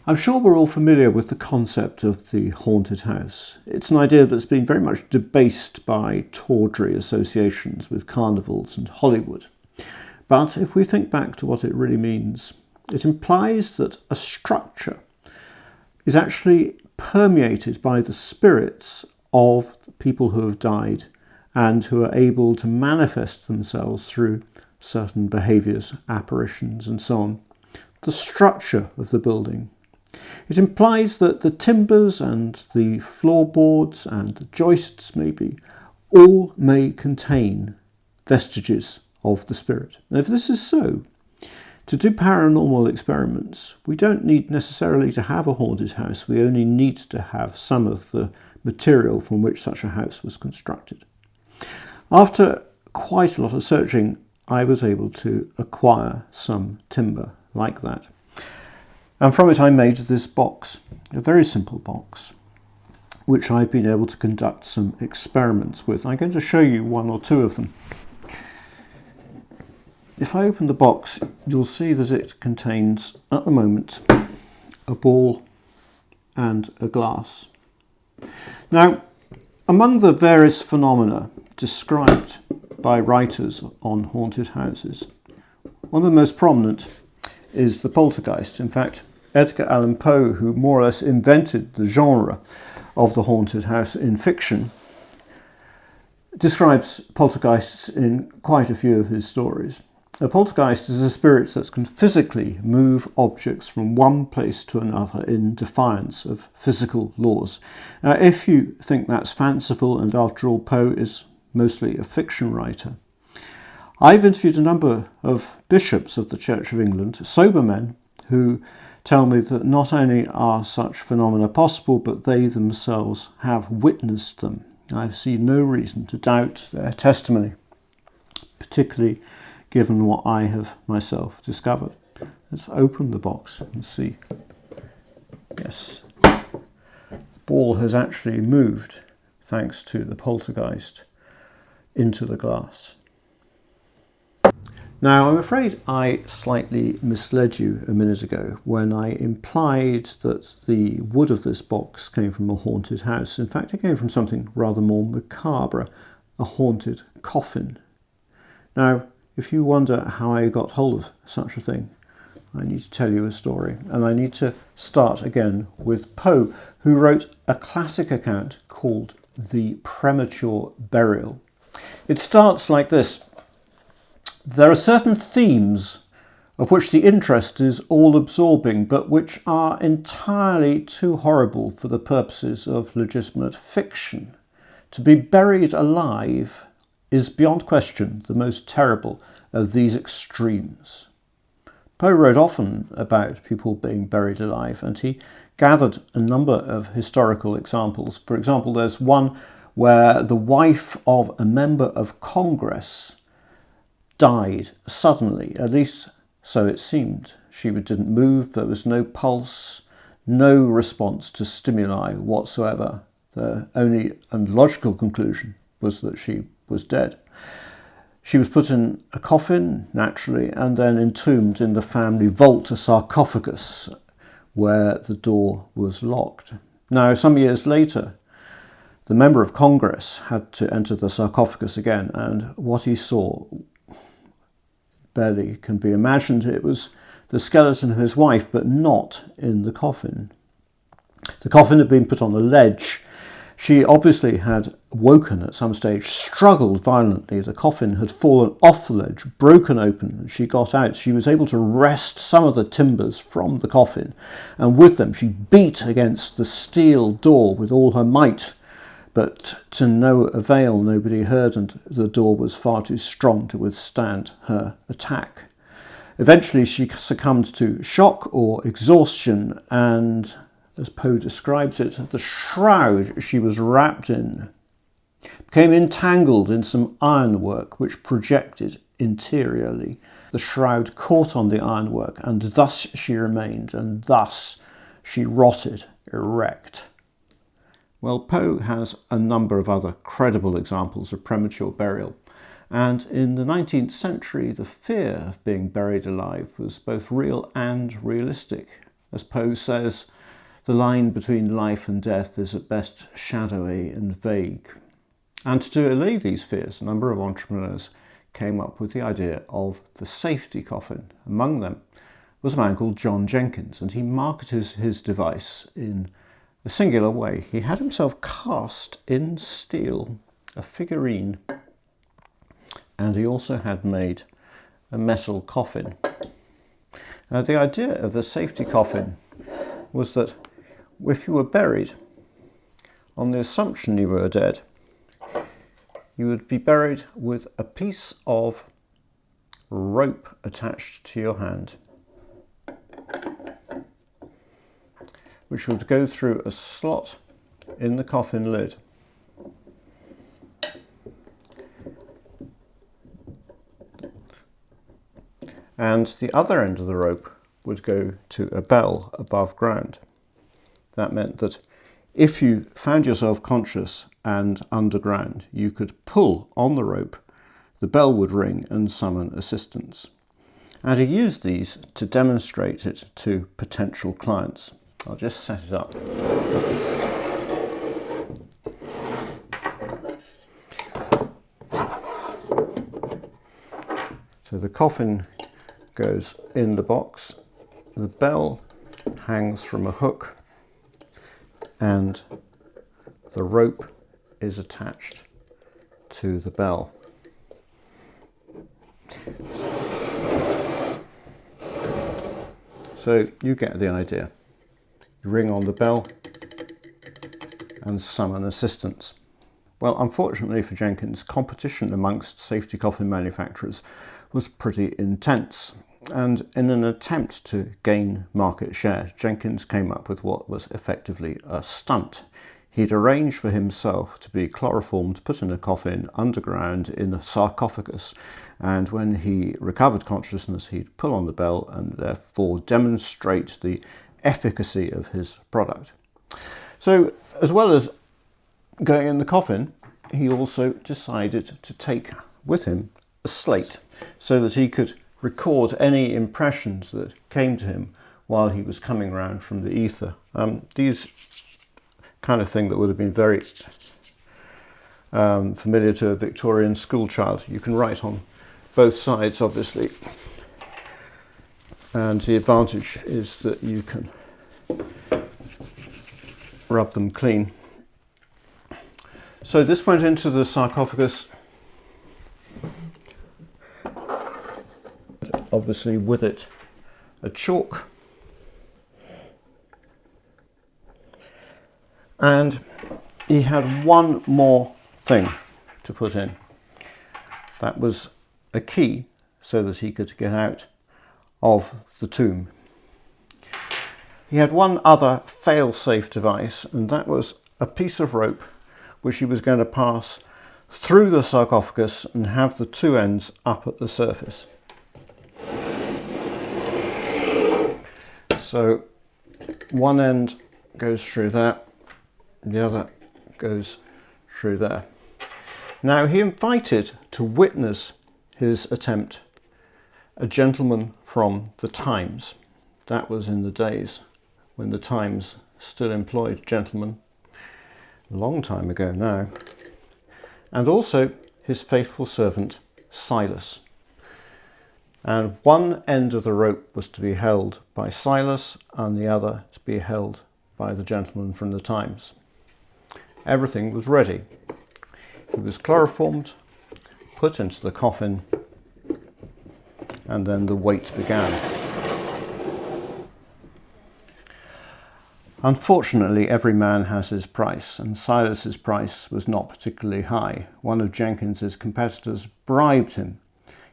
I'm sure we're all familiar with the concept of the haunted house. It's an idea that's been very much debased by tawdry associations with carnivals and Hollywood. But if we think back to what it really means, it implies that a structure is actually permeated by the spirits of the people who have died and who are able to manifest themselves through certain behaviours, apparitions and so on. The structure of the building. It implies that the timbers and the floorboards and the joists maybe all may contain vestiges of the spirit. And if this is so, to do paranormal experiments, we don't need necessarily to have a haunted house. We only need to have some of the material from which such a house was constructed. After quite a lot of searching, I was able to acquire some timber like that. And from it I made this box, a very simple box, which I've been able to conduct some experiments with. I'm going to show you one or two of them. If I open the box, you'll see that it contains, at the moment, a ball and a glass. Now, among the various phenomena described by writers on haunted houses, one of the most prominent is the poltergeist. In fact, Edgar Allan Poe, who more or less invented the genre of the haunted house in fiction, describes poltergeists in quite a few of his stories. A poltergeist is a spirit that can physically move objects from one place to another in defiance of physical laws. Now, if you think that's fanciful, and after all, Poe is mostly a fiction writer, I've interviewed a number of bishops of the Church of England, sober men, who tell me that not only are such phenomena possible, but they themselves have witnessed them. I see no reason to doubt their testimony, particularly given what I have myself discovered. Let's open the box and see. Yes, the ball has actually moved, thanks to the poltergeist, into the glass. Now, I'm afraid I slightly misled you a minute ago when I implied that the wood of this box came from a haunted house. In fact, it came from something rather more macabre, a haunted coffin. Now, if you wonder how I got hold of such a thing, I need to tell you a story. And I need to start again with Poe, who wrote a classic account called The Premature Burial. It starts like this. There are certain themes of which the interest is all-absorbing, but which are entirely too horrible for the purposes of legitimate fiction. To be buried alive is beyond question the most terrible of these extremes. Poe wrote often about people being buried alive, and he gathered a number of historical examples. For example, there's one where the wife of a member of Congress died suddenly, at least so it seemed. She didn't move, there was no pulse, no response to stimuli whatsoever. The only and logical conclusion was that she was dead. She was put in a coffin, naturally, and then entombed in the family vault, a sarcophagus, where the door was locked. Now, some years later, the member of Congress had to enter the sarcophagus again, and what he saw barely can be imagined. It was the skeleton of his wife, but not in the coffin. The coffin had been put on a ledge. She obviously had woken at some stage, struggled violently. The coffin had fallen off the ledge, broken open. She got out. She was able to wrest some of the timbers from the coffin, and with them she beat against the steel door with all her might. But to no avail, nobody heard, and the door was far too strong to withstand her attack. Eventually she succumbed to shock or exhaustion, and as Poe describes it, the shroud she was wrapped in became entangled in some ironwork which projected interiorly. The shroud caught on the ironwork, and thus she remained, and thus she rotted erect. Well, Poe has a number of other credible examples of premature burial, and in the 19th century the fear of being buried alive was both real and realistic. As Poe says, the line between life and death is at best shadowy and vague. And to allay these fears, a number of entrepreneurs came up with the idea of the safety coffin. Among them was a man called John Jenkins, and he marketed his device in a singular way. He had himself cast in steel a figurine, and he also had made a metal coffin. Now, the idea of the safety coffin was that if you were buried, on the assumption you were dead, you would be buried with a piece of rope attached to your hand, which would go through a slot in the coffin lid. And the other end of the rope would go to a bell above ground. That meant that if you found yourself conscious and underground, you could pull on the rope, the bell would ring and summon assistance. And he used these to demonstrate it to potential clients. I'll just set it up. So the coffin goes in the box, the bell hangs from a hook, and the rope is attached to the bell. So you get the idea. You ring on the bell and summon assistance. Well, unfortunately for Jenkins, competition amongst safety coffin manufacturers was pretty intense. And in an attempt to gain market share, Jenkins came up with what was effectively a stunt. He'd arranged for himself to be chloroformed, put in a coffin underground in a sarcophagus, and when he recovered consciousness, he'd pull on the bell and therefore demonstrate the efficacy of his product. So, as well as going in the coffin, he also decided to take with him a slate so that he could record any impressions that came to him while he was coming around from the ether. These kind of thing that would have been very familiar to a Victorian schoolchild. You can write on both sides, obviously, and the advantage is that you can rub them clean. So this went into the sarcophagus, obviously with it a chalk, and he had one more thing to put in. That was a key so that he could get out of the tomb. He had one other fail-safe device, and that was a piece of rope which he was going to pass through the sarcophagus and have the two ends up at the surface. So one end goes through there, the other goes through there. Now he invited to witness his attempt a gentleman from the Times. That was in the days when the Times still employed gentlemen, a long time ago now, and also his faithful servant Silas. And one end of the rope was to be held by Silas and the other to be held by the gentleman from the Times. Everything was ready. He was chloroformed, put into the coffin, and then the wait began. Unfortunately, every man has his price, and Silas's price was not particularly high. One of Jenkins's competitors bribed him.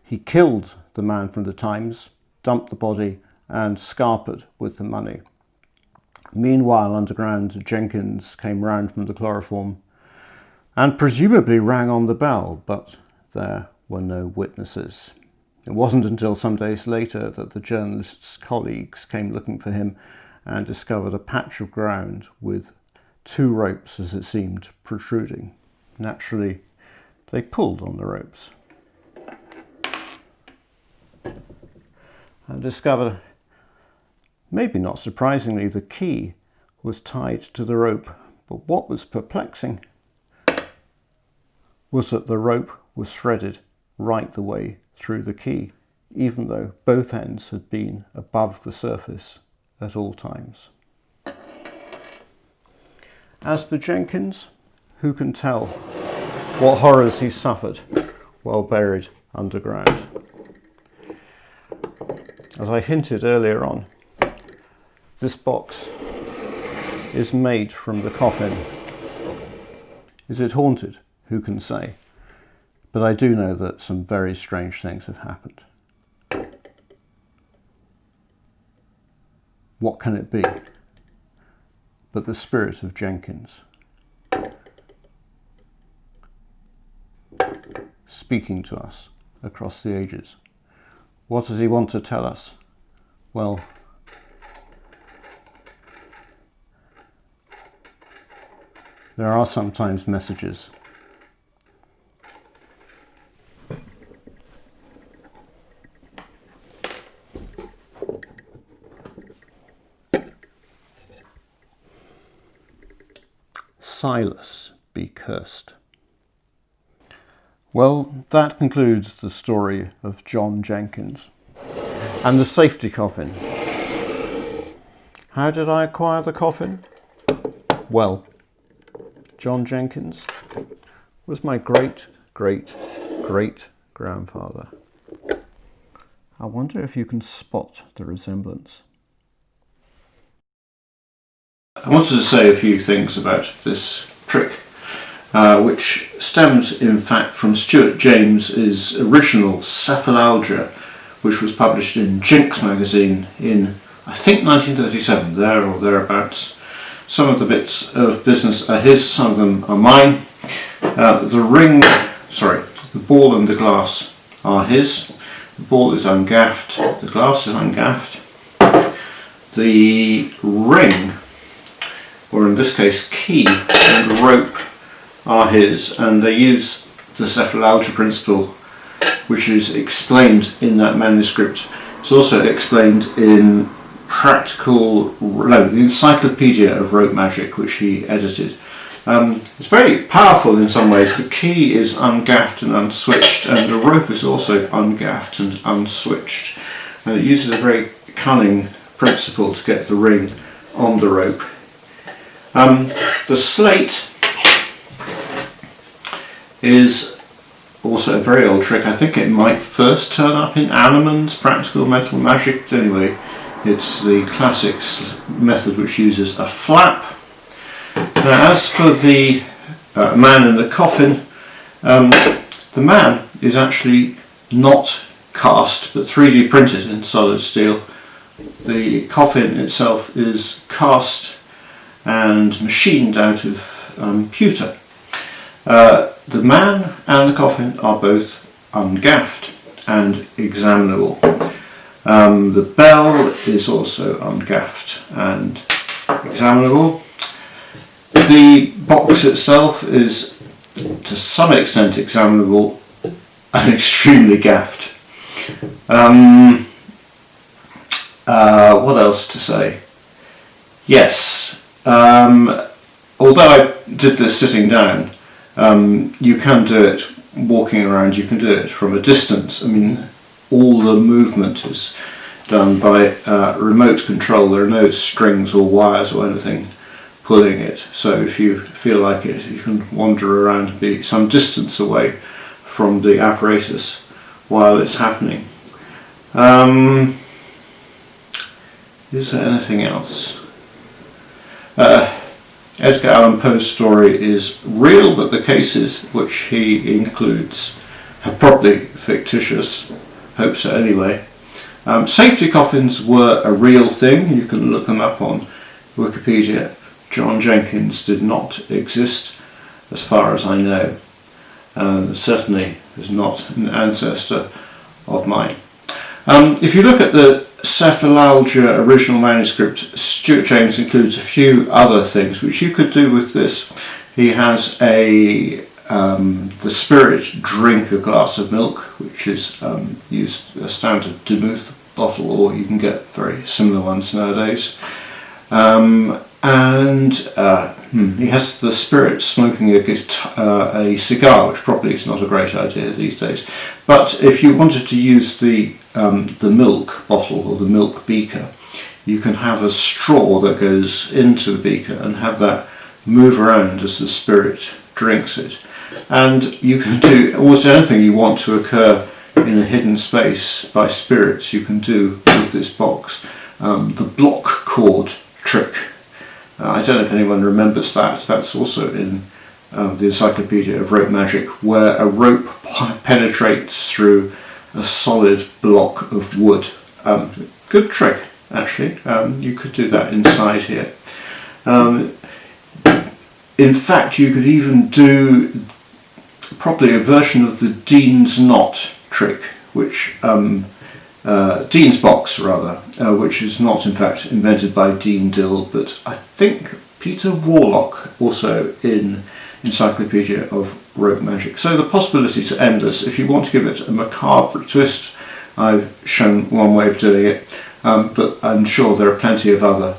He killed the man from the Times, dumped the body, and scarpered with the money. Meanwhile, underground, Jenkins came round from the chloroform and presumably rang on the bell, but there were no witnesses. It wasn't until some days later that the journalist's colleagues came looking for him and discovered a patch of ground with two ropes, as it seemed, protruding. Naturally, they pulled on the ropes and discovered Maybe not surprisingly, the key was tied to the rope, but what was perplexing was that the rope was threaded right the way through the key, even though both ends had been above the surface at all times. As for Jenkins, who can tell what horrors he suffered while buried underground? As I hinted earlier on, this box is made from the coffin. Is it haunted? Who can say? But I do know that some very strange things have happened. What can it be but the spirit of Jenkins speaking to us across the ages? What does he want to tell us? Well, there are sometimes messages. Silas be cursed. Well, that concludes the story of John Jenkins and the safety coffin. How did I acquire the coffin? Well, John Jenkins was my great-great-great-grandfather. I wonder if you can spot the resemblance. I wanted to say a few things about this trick, which stems in fact from Stewart James's original Sefalaljia, which was published in Jinx magazine in, I think, 1937, there or thereabouts. Some of the bits of business are his, some of them are mine. The ball and the glass are his. The ball is ungaffed, the glass is ungaffed. The ring, or in this case key, and rope are his, and they use the Sefalaljia principle, which is explained in that manuscript. It's also explained in the Encyclopedia of Rope Magic, which he edited. It's very powerful in some ways. The key is ungaffed and unswitched, and the rope is also ungaffed and unswitched. And it uses a very cunning principle to get the ring on the rope. The slate is also a very old trick. I think it might first turn up in Anneman's Practical Metal Magic, but anyway, it's the classic method which uses a flap. Now, as for the man in the coffin, the man is actually not cast but 3D printed in solid steel. The coffin itself is cast and machined out of pewter. The man and the coffin are both ungaffed and examinable. The bell is also ungaffed and examinable. The box itself is to some extent examinable and extremely gaffed. What else to say? Yes, although I did this sitting down, you can do it walking around, you can do it from a distance. I mean, all the movement is done by remote control. There are no strings or wires or anything pulling it, so if you feel like it, you can wander around and be some distance away from the apparatus while it's happening. Is there anything else? Edgar Allan Poe's story is real, but the cases which he includes are probably fictitious. Hope so anyway. Safety coffins were a real thing. You can look them up on Wikipedia. John Jenkins did not exist, as far as I know. Certainly is not an ancestor of mine. If you look at the Sefalaljia original manuscript, Stewart James includes a few other things which you could do with this. He has the spirit drink a glass of milk, which is used a standard Demuth bottle, or you can get very similar ones nowadays. He has the spirit smoking a cigar, which probably is not a great idea these days. But if you wanted to use the milk bottle or the milk beaker, you can have a straw that goes into the beaker and have that move around as the spirit drinks it. And you can do almost anything you want to occur in a hidden space by spirits you can do with this box. The block cord trick. I don't know if anyone remembers that. That's also in the Encyclopedia of Rope Magic, where a rope penetrates through a solid block of wood. Good trick, actually. You could do that inside here. In fact, you could even do probably a version of the Dean's Knot trick, which Dean's box rather, which is not in fact invented by Dean Dill, but I think Peter Warlock, also in Encyclopedia of Rope Magic. So the possibilities are endless. If you want to give it a macabre twist, I've shown one way of doing it, but I'm sure there are plenty of other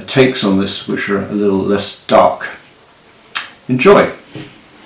takes on this which are a little less dark. Enjoy!